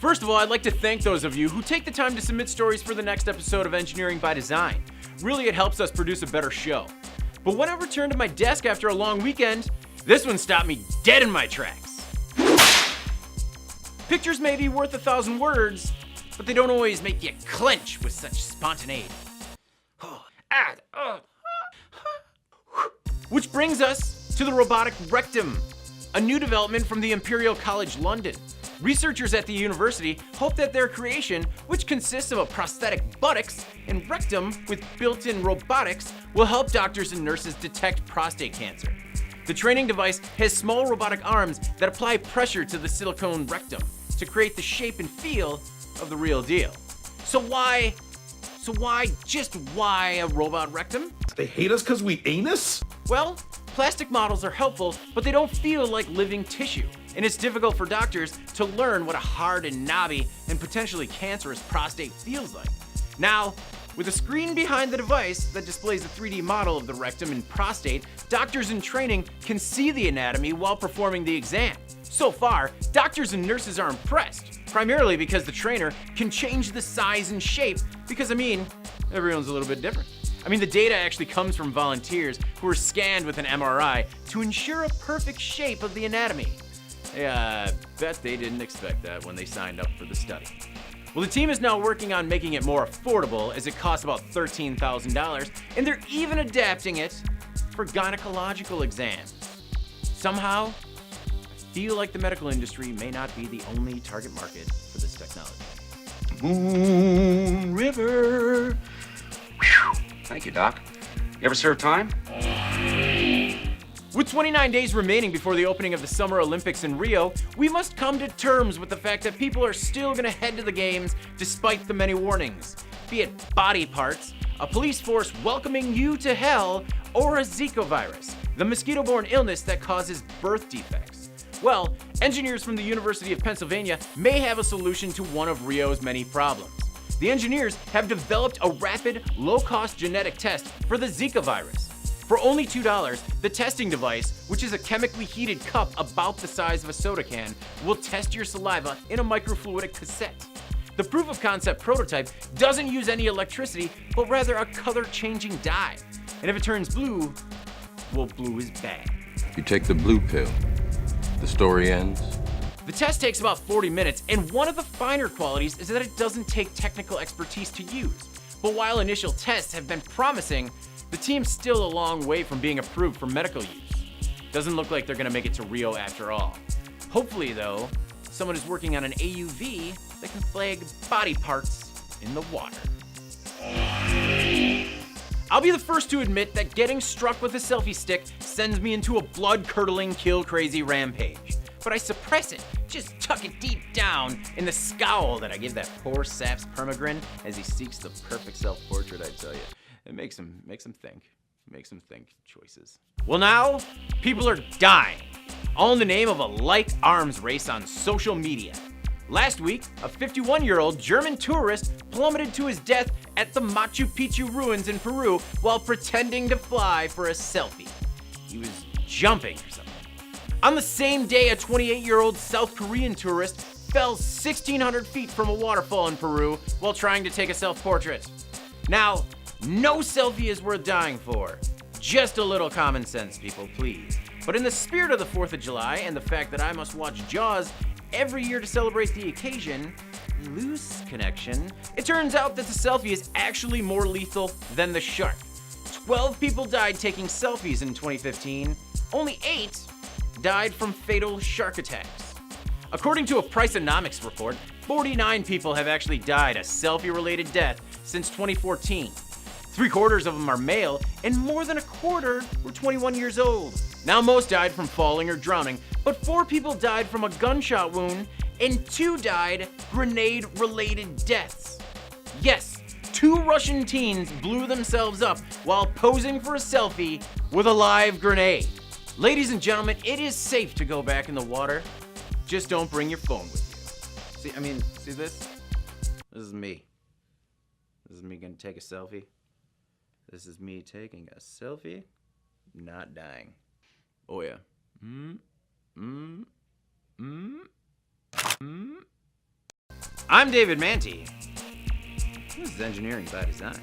First of all, I'd like to thank those of you who take the time to submit stories for the next episode of Engineering by Design. Really, it helps us produce a better show. But when I returned to my desk after a long weekend, this one stopped me dead in my tracks. Pictures may be worth 1,000 words, but they don't always make you clench with such spontaneity. Which brings us to the robotic rectum, a new development from the Imperial College London. Researchers at the university hope that their creation, which consists of a prosthetic buttocks and rectum with built-in robotics, will help doctors and nurses detect prostate cancer. The training device has small robotic arms that apply pressure to the silicone rectum to create the shape and feel of the real deal. So why a robot rectum? They hate us because we anus? Well, plastic models are helpful, but they don't feel like living tissue. And it's difficult for doctors to learn what a hard and knobby and potentially cancerous prostate feels like. Now, with a screen behind the device that displays a 3D model of the rectum and prostate, doctors in training can see the anatomy while performing the exam. So far, doctors and nurses are impressed, primarily because the trainer can change the size and shape because, everyone's a little bit different. The data actually comes from volunteers who were scanned with an MRI to ensure a perfect shape of the anatomy. I bet they didn't expect that when they signed up for the study. Well, the team is now working on making it more affordable as it costs about $13,000, and they're even adapting it for gynecological exams. Somehow, I feel like the medical industry may not be the only target market for this technology. Moon River. Whew. Thank you, Doc. You ever serve time? With 29 days remaining before the opening of the Summer Olympics in Rio, we must come to terms with the fact that people are still going to head to the games despite the many warnings. Be it body parts, a police force welcoming you to hell, or a Zika virus, the mosquito-borne illness that causes birth defects. Well, engineers from the University of Pennsylvania may have a solution to one of Rio's many problems. The engineers have developed a rapid, low-cost genetic test for the Zika virus. For only $2, the testing device, which is a chemically heated cup about the size of a soda can, will test your saliva in a microfluidic cassette. The proof of concept prototype doesn't use any electricity, but rather a color-changing dye. And if it turns blue, well, blue is bad. You take the blue pill, the story ends. The test takes about 40 minutes, and one of the finer qualities is that it doesn't take technical expertise to use. But while initial tests have been promising, the team's still a long way from being approved for medical use. Doesn't look like they're gonna make it to Rio after all. Hopefully though, someone is working on an AUV that can flag body parts in the water. I'll be the first to admit that getting struck with a selfie stick sends me into a blood-curdling, kill-crazy rampage. But I suppress it, just tuck it deep down in the scowl that I give that poor sap's permagrin as he seeks the perfect self-portrait, I tell you. It makes him think choices. Well now, people are dying, all in the name of a like arms race on social media. Last week, a 51-year-old German tourist plummeted to his death at the Machu Picchu ruins in Peru while pretending to fly for a selfie. He was jumping or something. On the same day, a 28-year-old South Korean tourist fell 1,600 feet from a waterfall in Peru while trying to take a self-portrait. Now, no selfie is worth dying for. Just a little common sense, people, please. But in the spirit of the 4th of July and the fact that I must watch Jaws every year to celebrate the occasion, loose connection, it turns out that the selfie is actually more lethal than the shark. 12 people died taking selfies in 2015. Only 8 died from fatal shark attacks. According to a Priceonomics report, 49 people have actually died a selfie-related death since 2014. 3/4 of them are male, and more than a quarter were 21 years old. Now, most died from falling or drowning, but 4 people died from a gunshot wound, and 2 died grenade-related deaths. Yes, 2 Russian teens blew themselves up while posing for a selfie with a live grenade. Ladies and gentlemen, it is safe to go back in the water. Just don't bring your phone with you. See this? This is me. This is me gonna take a selfie. This is me taking a selfie, not dying. Oh yeah. I'm David Mantey. This is engineering by design.